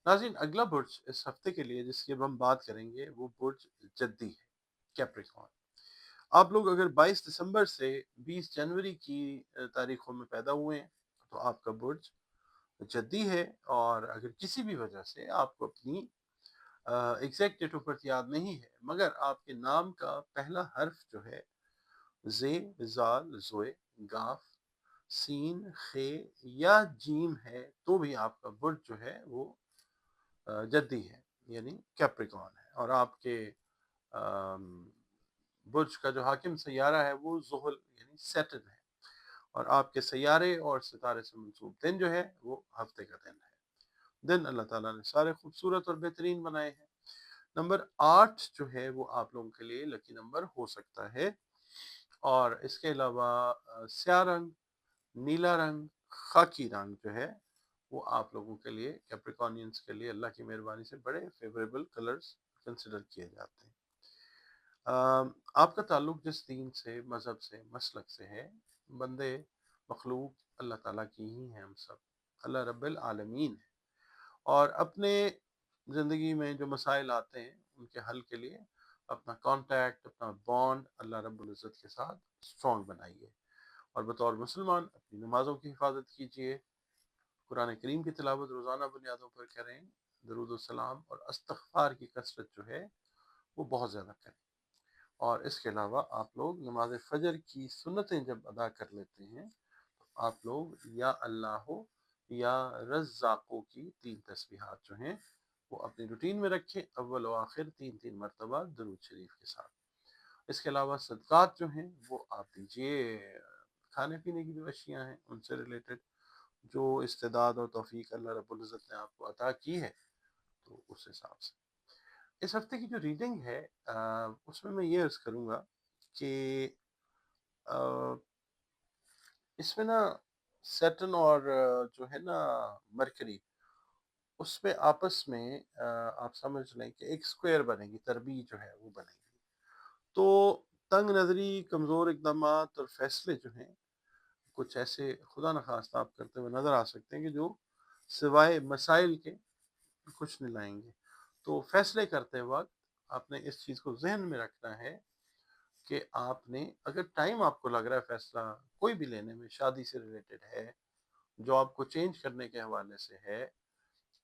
नाज़रीन, अगला बुर्ज इस हफ्ते के लिए जिसकी अब हम बात करेंगे वो बुर्ज जद्दी है, कैप्रिकॉर्न। आप लोग अगर 22 दिसंबर से 20 जनवरी की तारीखों में पैदा हुए हैं तो आपका बुर्ज जद्दी है। और अगर किसी भी वजह से आपको अपनी एग्जैक्ट डेट ऑफ बर्थ याद नहीं है, मगर आपके नाम का पहला हर्फ जो है जे, जाल, जोए, गाफ, सीन, खे या जीम है, तो भी आपका बुर्ज जो है वो जद्दी है, यानी कैप्रिकॉर्न है। और आपके बुर्ज का जो हाकिम सैयारा है वो ज़ुहल यानी सैटर्न है। और आपके सैयारे और सितारे से मंसूब दिन जो है वो हफ्ते का दिन है। दिन अल्लाह ताला ने सारे खूबसूरत और बेहतरीन बनाए हैं। नंबर 8 जो है वो आप लोगों के लिए लकी नंबर हो सकता है। और इसके अलावा स्याह रंग, नीला रंग, खाकी रंग जो है वो आप लोगों के लिए, कैप्रिकॉर्नियंस के लिए, अल्लाह की मेहरबानी से बड़े फेवरेबल कलर्स कंसिडर किए जाते हैं। आपका ताल्लुक जिस दीन से, मज़हब से, मसलक से है, बंदे मखलूक अल्लाह ताला की ही हैं हम सब, अल्लाह रब्बिल आलमीन है। और अपने ज़िंदगी में जो मसाइल आते हैं उनके हल के लिए अपना कॉन्टैक्ट, अपना बॉन्ड अल्लाह रब्बुल इज़्ज़त के साथ स्ट्रॉन्ग बनाइए। और बतौर मुसलमान अपनी नमाज़ों की हिफाजत कीजिए, कुरान करीम की तिलावत रोज़ाना बुनियादों पर करें, दरूद व सलाम और इस्तग़फ़ार की कसरत जो है वो बहुत ज़्यादा करें। और इसके अलावा आप लोग नमाज फ़जर की सुन्नतें जब अदा कर लेते हैं तो आप लोग या अल्लाह या रज़्ज़ाक़ो की 3 तस्बीहात जो हैं वो अपनी रूटीन में रखें, अव्वल व आखिर 3-3 मरतबा दरूद शरीफ के साथ। इसके अलावा सदक़ात जो हैं वो आप दीजिए, खाने पीने की जो अशियाँ हैं उनसे रिलेटेड, जो इस्तेदाद और तौफ़ीक अल्लाह रब्बुल इज़्ज़त ने आपको अता की है, तो उस हिसाब से। इस हफ्ते की जो रीडिंग है उसमें मैं ये अर्ज़ करूँगा कि अ, इसमें ना सैटर्न और जो है ना मरकरी, उसमें आपस में आप समझ लें कि एक स्क्वायर बनेगी, तरबीज जो है वो बनेगी। तो तंग नज़री, कमज़ोर इक़दामात और फ़ैसले जो हैं कुछ ऐसे खुदा न ख़ास्ता आप करते हुए नज़र आ सकते हैं कि जो सिवाय मसाइल के कुछ नहीं लाएँगे। तो फ़ैसले करते वक़्त आपने इस चीज़ को ज़हन में रखना है कि आपने, अगर टाइम आपको लग रहा है फ़ैसला कोई भी लेने में, शादी से रिलेटेड है, जॉब को चेंज करने के हवाले से है,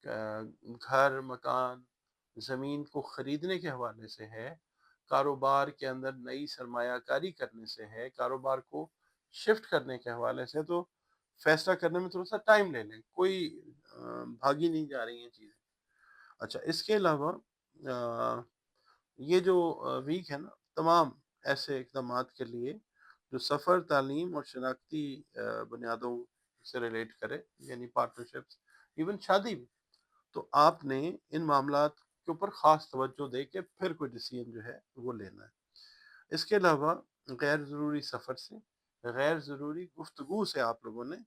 घर, मकान, ज़मीन को ख़रीदने के हवाले से है, कारोबार के अंदर नई सरमायाकारी करने से है, कारोबार को शिफ्ट करने के हवाले से, तो फ़ैसला करने में थोड़ा-सा टाइम ले लें, कोई भागी नहीं जा रही हैं चीज़ें। अच्छा, इसके अलावा ये जो वीक है ना, तमाम ऐसे इक़दामात के लिए जो सफ़र, तालीम और शनाख्ती बुनियादों से रिलेट करे, यानी पार्टनरशिप्स, इवन शादी भी, तो आपने इन मामलात के ऊपर ख़ास तवज्जो दे के फिर कोई डिसीजन जो है वो लेना है। इसके अलावा गैर ज़रूरी सफ़र से, गैर ज़रूरी गुफ्तगू से आप लोगों ने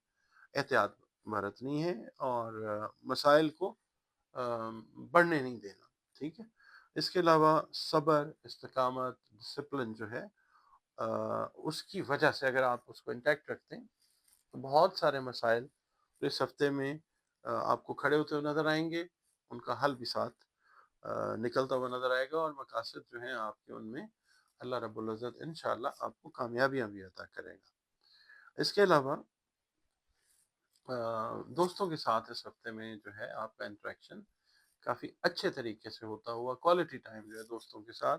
एहतियात बरतनी है और मसाइल को बढ़ने नहीं देना, ठीक है? इसके अलावा सब्र, इस्तिकामत, डिसिप्लिन जो है उसकी वजह से अगर आप उसको इंटैक्ट रखते हैं तो बहुत सारे मसाइल तो इस हफ्ते में आपको खड़े होते हुए नज़र आएँगे, उनका हल भी साथ निकलता हुआ नज़र आएगा और मकासद जो हैं आपके, उनमें अल्लाह रब्बुल इज़्ज़त इंशाअल्लाह आपको कामयाबियाँ भी अता करेगा। इसके अलावा दोस्तों के साथ इस हफ्ते में जो है आपका इंटरेक्शन काफ़ी अच्छे तरीके से होता हुआ, क्वालिटी टाइम जो है दोस्तों के साथ,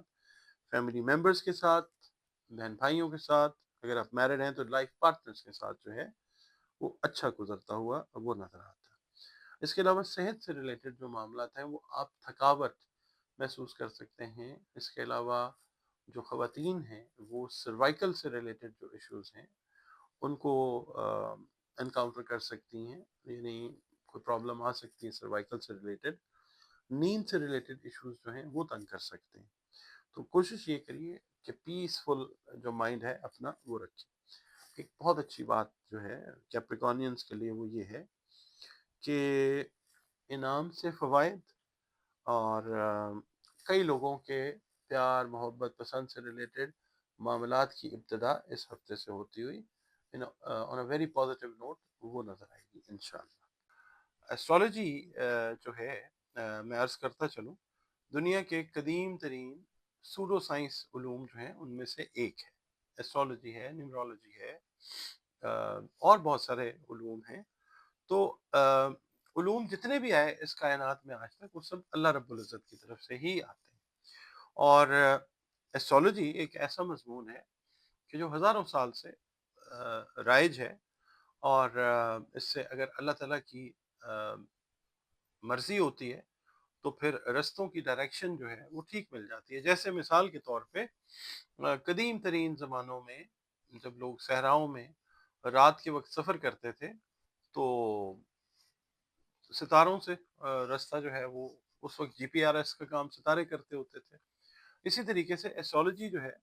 फैमिली मेंबर्स के साथ, बहन-भाइयों के साथ, अगर आप मैरिड हैं तो लाइफ पार्टनर्स के साथ जो है वो अच्छा गुज़रता हुआ वो नज़र आता है। इसके अलावा सेहत से रिलेटेड जो मामलात हैं वो आप थकावट महसूस कर सकते हैं। इसके अलावा जो ख़वातीन हैं वो सर्वाइकल से रिलेटेड जो इश्यूज़ हैं उनको एनकाउंटर कर सकती हैं, यानी कोई प्रॉब्लम आ सकती है सर्वाइकल से रिलेटेड। नींद से रिलेटेड इश्यूज़ जो हैं वो तंग कर सकते हैं। तो कोशिश ये करिए कि पीसफुल जो माइंड है अपना वो रखें। एक बहुत अच्छी बात जो है कैप्रिकॉर्नियंस के लिए वो ये है कि इनाम से फ़वाइद और कई लोगों के प्यार, मोहब्बत, पसंद से रिलेटेड मामलात की इब्तिदा इस हफ्ते से होती हुई on a very positive note वो नज़र आएगी इंशाअल्लाह। एस्ट्रोलॉजी जो है میں عرض کرتا چلوں، دنیا کے قدیم ترین سوڈو سائنس علوم جو ہیں ان میں سے ایک ہے۔ ایسٹرولوجی ہے، نیمرولوجی ہے، اور بہت سارے علوم ہیں۔ تو علوم جتنے بھی آئے اس کائنات میں آج تک، وہ سب اللہ رب العزت کی طرف سے ہی آتے ہیں۔ اور ایسٹرولوجی ایک ایسا مضمون ہے کہ جو ہزاروں سال سے رائج ہے، اور اس سے اگر اللہ تعالیٰ کی مرضی ہوتی ہے تو پھر رستوں کی ڈائریکشن جو ہے وہ ٹھیک مل جاتی ہے۔ جیسے مثال کے طور پہ قدیم ترین زمانوں میں جب لوگ صحراؤں میں رات کے وقت سفر کرتے تھے تو ستاروں سے راستہ جو ہے وہ، اس وقت جی پی آر ایس کا کام ستارے کرتے ہوتے تھے۔ اسی طریقے سے ایسٹرولوجی جو ہے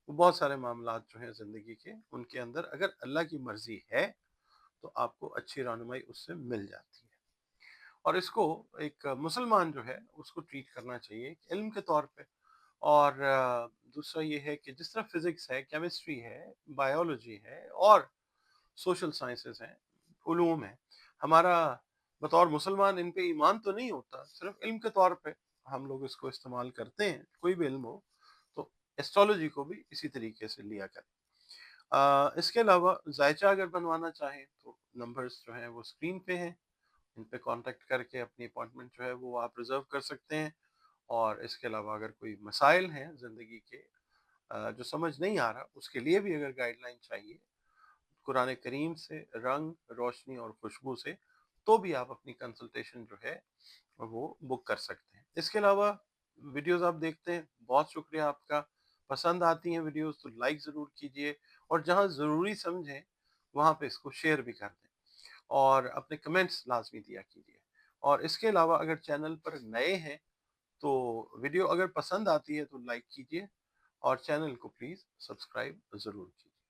وہ بہت سارے معاملات جو ہیں زندگی کے، ان کے اندر اگر اللہ کی مرضی ہے تو آپ کو اچھی رہنمائی اس سے مل جاتی ہے۔ اور اس کو ایک مسلمان جو ہے اس کو ٹریٹ کرنا چاہیے ایک علم کے طور پہ۔ اور دوسرا یہ ہے کہ جس طرح فزکس ہے، کیمسٹری ہے، بایولوجی ہے، اور سوشل سائنسز ہیں، علوم ہیں، ہمارا بطور مسلمان ان پہ ایمان تو نہیں ہوتا، صرف علم کے طور پہ ہم لوگ اس کو استعمال کرتے ہیں۔ کوئی بھی علم ہو تو ایسٹرولوجی کو بھی اسی طریقے سے لیا کریں۔ اس کے علاوہ ذائچہ اگر بنوانا چاہیں تو نمبرز جو ہیں وہ اسکرین پہ ہیں، ان پہ کانٹیکٹ کر کے اپنی اپوائنٹمنٹ جو ہے وہ آپ ریزرو کر سکتے ہیں۔ اور اس کے علاوہ اگر کوئی مسائل ہیں زندگی کے جو سمجھ نہیں آ رہا، اس کے لیے بھی اگر گائیڈ لائن چاہیے قرآن کریم سے، رنگ روشنی اور خوشبو سے، تو بھی آپ اپنی کنسلٹیشن جو ہے وہ بک کر سکتے ہیں۔ اس کے علاوہ ویڈیوز آپ دیکھتے ہیں، بہت شکریہ آپ کا۔ پسند آتی ہیں ویڈیوز تو لائک ضرور کیجئے، اور جہاں ضروری سمجھیں وہاں پہ اس کو شیئر بھی کر دیں، اور اپنے کمنٹس لازمی دیا کیجئے۔ اور اس کے علاوہ اگر چینل پر نئے ہیں تو ویڈیو اگر پسند آتی ہے تو لائک کیجئے، اور چینل کو پلیز سبسکرائب ضرور کیجئے۔